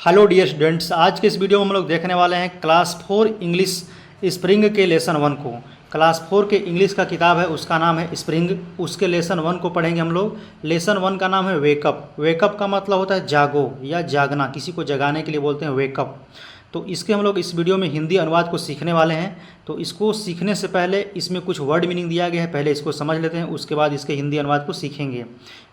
Hello dear students, आज के इस वीडियो में हम लोग देखने वाले हैं क्लास 4 इंग्लिश स्प्रिंग के लेसन 1 को। क्लास 4 के इंग्लिश का किताब है, उसका नाम है स्प्रिंग। उसके लेसन 1 को पढ़ेंगे हम लोग। लेसन 1 का नाम है वेकअप। वेकअप का मतलब होता है जागो या जागना, किसी को जगाने के लिए बोलते हैं वेकअप। तो इसके हम लोग इस वीडियो में हिंदी अनुवाद को सीखने वाले हैं। तो इसको सीखने से पहले इसमें कुछ वर्ड मीनिंग दिया गया है, पहले इसको समझ लेते हैं, उसके बाद इसके हिंदी अनुवाद को सीखेंगे।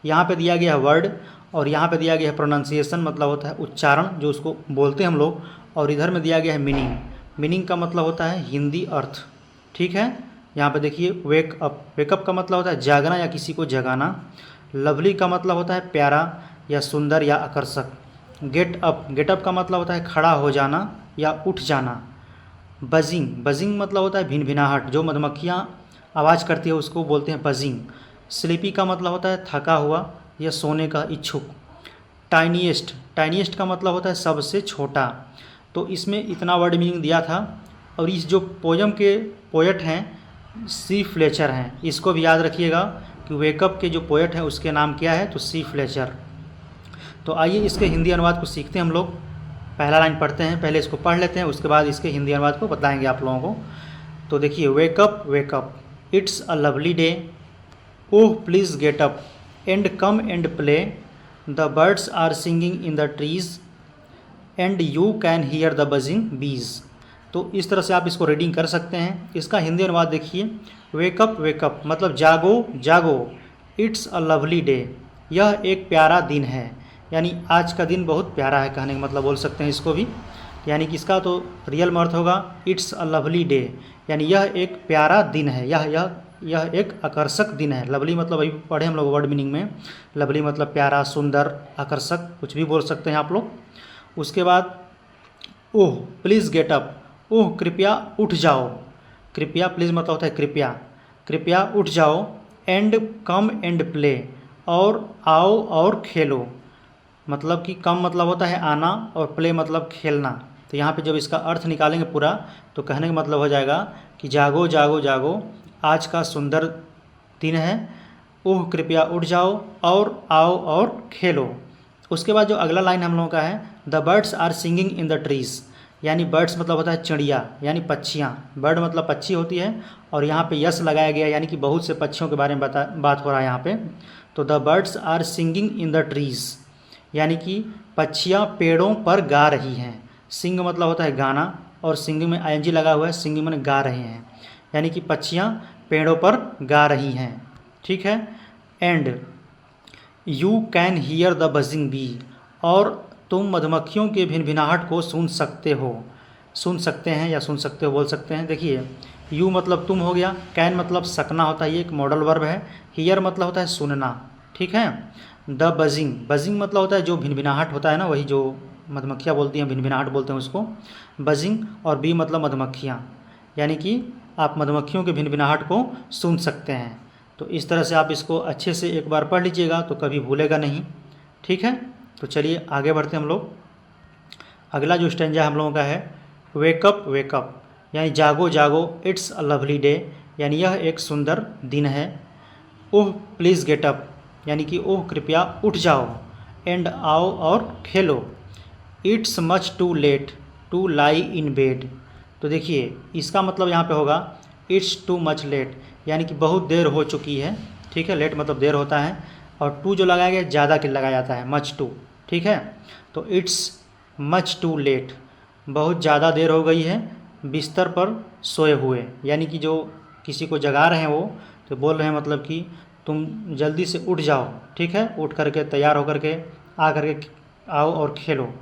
यहाँ पे दिया गया है वर्ड और यहाँ पे दिया गया है प्रोनाउंसिएशन, मतलब होता है उच्चारण, जो उसको बोलते हैं हम लोग। और इधर में दिया गया है मीनिंग। मीनिंग का मतलब होता है हिंदी अर्थ, ठीक है। यहाँ पे देखिए वेकअप। वेकअप का मतलब होता है जागना या किसी को जगाना। लवली का मतलब होता है प्यारा या सुंदर या आकर्षक। गेट अप, गेटअप का मतलब होता है खड़ा हो जाना या उठ जाना। बजिंग, बजिंग मतलब होता है भिनभिनाहट, जो मधुमक्खियाँ आवाज़ करती है उसको बोलते हैं बजिंग। स्लीपी का मतलब होता है थका हुआ या सोने का इच्छुक। टाइनीएस्ट, टाइनीएस्ट का मतलब होता है सबसे छोटा। तो इसमें इतना वर्ड मीनिंग दिया था। और इस जो पोयम के पोएट हैं सी फ्लेचर हैं, इसको भी याद रखिएगा कि वेकअप के जो पोएट हैं उसके नाम क्या है, तो सी फ्लेचर। तो आइए इसके हिंदी अनुवाद को सीखते हैं हम लोग। पहला लाइन पढ़ते हैं, पहले इसको पढ़ लेते हैं, उसके बाद इसके हिंदी अनुवाद को बताएंगे आप लोगों को। तो देखिए wake up wake up, it's a lovely day, oh please get up and come and play, the birds are singing in the trees and you can hear the buzzing bees. तो इस तरह से आप इसको रीडिंग कर सकते हैं। इसका हिंदी अनुवाद देखिए, वेकअप वेकअप मतलब जागो जागो, इट्स अ लवली डे, यह एक प्यारा दिन है, यानी आज का दिन बहुत प्यारा है, कहने का मतलब बोल सकते हैं इसको भी। यानी कि इसका तो रियल में अर्थ होगा इट्स अ लवली डे, यानी यह एक प्यारा दिन है, यह एक आकर्षक दिन है। लवली मतलब अभी पढ़े हम लोग वर्ड मीनिंग में। लवली मतलब प्यारा, सुंदर, आकर्षक, कुछ भी बोल सकते हैं आप लोग। उसके बाद ओह प्लीज़ गेट अप, ओह कृपया उठ जाओ। कृपया, प्लीज़ मतलब होता है कृपया, कृपया उठ जाओ। एंड कम एंड प्ले, और आओ और खेलो। मतलब कि कम मतलब होता है आना और प्ले मतलब खेलना। तो यहाँ पे जब इसका अर्थ निकालेंगे पूरा, तो कहने का मतलब हो जाएगा कि जागो जागो जागो, आज का सुंदर दिन है, ओह कृपया उठ जाओ और आओ और खेलो। उसके बाद जो अगला लाइन हम लोगों का है, the birds are singing in the trees, यानी बर्ड्स मतलब होता है चिड़िया यानी पक्षियाँ। बर्ड मतलब पक्षी होती है, और यहाँ पे यस लगाया गया, यानी कि बहुत से पक्षियों के बारे में बात हो रहा है यहाँ पे। तो the birds are singing in the trees, यानी कि पक्षियाँ पेड़ों पर गा रही हैं। सिंग मतलब होता है गाना, और सिंगिंग में आईएनजी लगा हुआ है, सिंगिंग में गा रहे हैं, यानी कि पक्षियाँ पेड़ों पर गा रही हैं, ठीक है। And you can hear the buzzing bee, और तुम मधुमक्खियों के भिनभिनाहट को सुन सकते हो, सुन सकते हैं या सुन सकते हो बोल सकते हैं। देखिए यू मतलब तुम हो गया, कैन मतलब सकना होता है, ये एक मॉडल वर्ब है। हियर मतलब होता है सुनना, ठीक है। द बजिंग, बजिंग मतलब होता है जो भिनभिनाहट होता है ना, वही जो मधुमक्खियाँ बोलती हैं, भिनभिनाहट बोलते हैं उसको बजिंग। और बी मतलब मधुमक्खियाँ, यानी कि आप मधुमक्खियों के भिनभिनाहट को सुन सकते हैं। तो इस तरह से आप इसको अच्छे से एक बार पढ़ लीजिएगा तो कभी भूलेगा नहीं, ठीक है। तो चलिए आगे बढ़ते हैं हम लोग। अगला जो स्टेंजा हम लोगों का है, वेकअप वेकअप, यानी जागो जागो, इट्स अ लवली डे, यानी यह एक सुंदर दिन है। ओह प्लीज़ गेट अप, यानी कि ओह कृपया उठ जाओ। एंड आओ और खेलो। It's much too late to lie in bed. तो देखिए इसका मतलब यहाँ पे होगा इट्स टू मच लेट, यानी कि बहुत देर हो चुकी है, ठीक है। लेट मतलब देर होता है, और टू जो लगाया गया ज़्यादा के लगाया जाता है, मच टू, ठीक है। तो इट्स मच टू लेट, बहुत ज़्यादा देर हो गई है बिस्तर पर सोए हुए, यानी कि जो किसी को जगा रहे हैं वो तो बोल रहे हैं मतलब कि तुम जल्दी से उठ जाओ, ठीक है। उठ करके तैयार होकर के आ करके आओ और खेलो।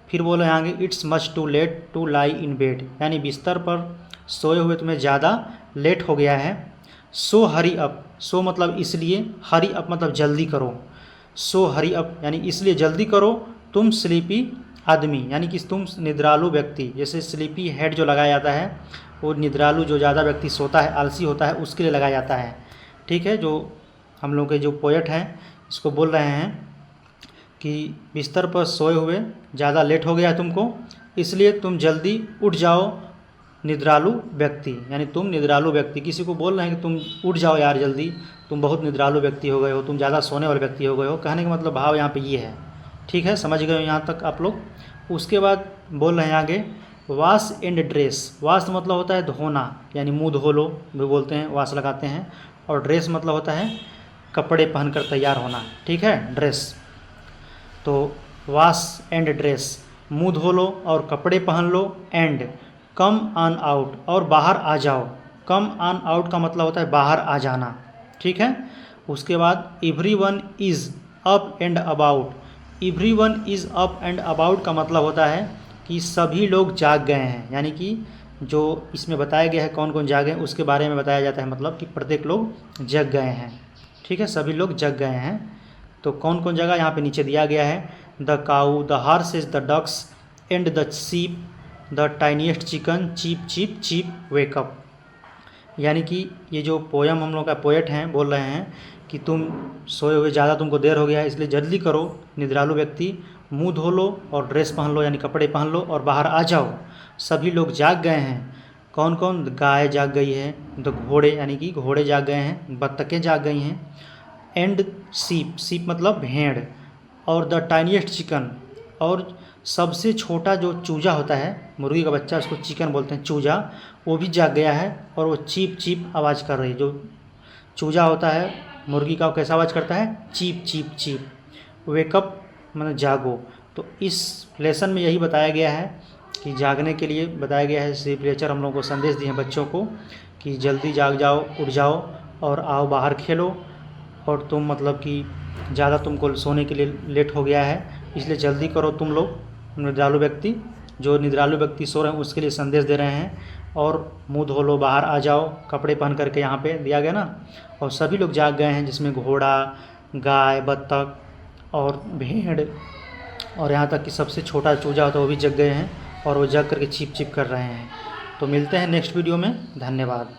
फिर बोल रहे हैं आगे, it's much too late to lie in bed, यानी बिस्तर पर सोए हुए तुम्हें ज़्यादा लेट हो गया है। सो हरी अप, सो मतलब इसलिए, हरी अप मतलब जल्दी करो। सो हरी अप यानी इसलिए जल्दी करो, तुम स्लीपी आदमी, यानी कि तुम निद्रालु व्यक्ति। जैसे स्लीपी हेड जो लगाया जाता है वो निद्रालु, जो ज़्यादा व्यक्ति सोता है, आलसी होता है, उसके लिए लगाया जाता है, ठीक है। जो हम लोग के जो पोएट हैं इसको बोल रहे हैं कि बिस्तर पर सोए हुए ज़्यादा लेट हो गया है तुमको, इसलिए तुम जल्दी उठ जाओ निद्रालु व्यक्ति, यानी तुम निद्रालु व्यक्ति किसी को बोल रहे हैं कि तुम उठ जाओ यार जल्दी, तुम बहुत निद्रालु व्यक्ति हो गए हो, तुम ज़्यादा सोने वाले व्यक्ति हो गए हो, कहने का मतलब भाव यहाँ पे ये है, ठीक है। समझ गए यहाँ तक आप लोग। उसके बाद बोल रहे हैं आगे वॉश एंड ड्रेस। वॉश मतलब होता है धोना, यानी मुंह धो लो भी बोलते हैं, वॉश लगाते हैं। और ड्रेस मतलब होता है कपड़े पहनकर तैयार होना, ठीक है, ड्रेस। तो वॉश एंड ड्रेस, मुंह धो लो और कपड़े पहन लो। एंड कम ऑन आउट, और बाहर आ जाओ। कम ऑन आउट का मतलब होता है बाहर आ जाना, ठीक है। उसके बाद everyone is up and about. Everyone is up and about का मतलब होता है कि सभी लोग जाग गए हैं, यानी कि जो इसमें बताया गया है कौन कौन जागे हैं उसके बारे में बताया जाता है, मतलब कि प्रत्येक लोग जग गए हैं, ठीक है, सभी लोग जग गए हैं। तो कौन कौन जगह यहाँ पे नीचे दिया गया है, the cow, the horses, the ducks and the sheep, the tiniest chicken, cheep cheep cheep wake up. यानी कि ये जो पोयम हम लोग का पोएट हैं बोल रहे हैं कि तुम सोए हुए ज़्यादा तुमको देर हो गया है, इसलिए जल्दी करो निद्रालु व्यक्ति, मुंह धो लो और ड्रेस पहन लो यानी कपड़े पहन लो और बाहर आ जाओ, सभी लोग जाग गए हैं। कौन कौन, गाय जाग गई है, द घोड़े यानी कि घोड़े जाग गए हैं, बत्तखें जाग गई हैं। एंड सीप, सीप मतलब भेड़। और द टाइनीएस्ट चिकन, और सबसे छोटा जो चूजा होता है, मुर्गी का बच्चा, उसको चिकन बोलते हैं, चूजा, वो भी जाग गया है और वो चीप चीप आवाज़ कर रही है। जो चूजा होता है मुर्गी का, वो कैसा आवाज़ करता है, चीप चीप चीप। वेकअप मतलब जागो। तो इस लेसन में यही बताया गया है कि जागने के लिए बताया गया है। श्री प्रियचर हम लोगों को संदेश दिए हैं बच्चों को कि जल्दी जाग जाओ, उठ जाओ और आओ बाहर खेलो। और तुम मतलब कि ज़्यादा तुमको सोने के लिए लेट हो गया है, इसलिए जल्दी करो तुम लोग। निद्रालु व्यक्ति, जो निद्रालु व्यक्ति सो रहे हैं उसके लिए संदेश दे रहे हैं। और मुंह धो लो, बाहर आ जाओ, कपड़े पहन करके, यहाँ पे दिया गया ना। और सभी लोग जाग गए हैं, जिसमें घोड़ा, गाय, बत्तख और भेड़, और यहाँ तक कि सबसे छोटा चूजा होता है वो भी जग गए हैं और वो जग करके चीप चीप कर रहे हैं। तो मिलते हैं नेक्स्ट वीडियो में, धन्यवाद।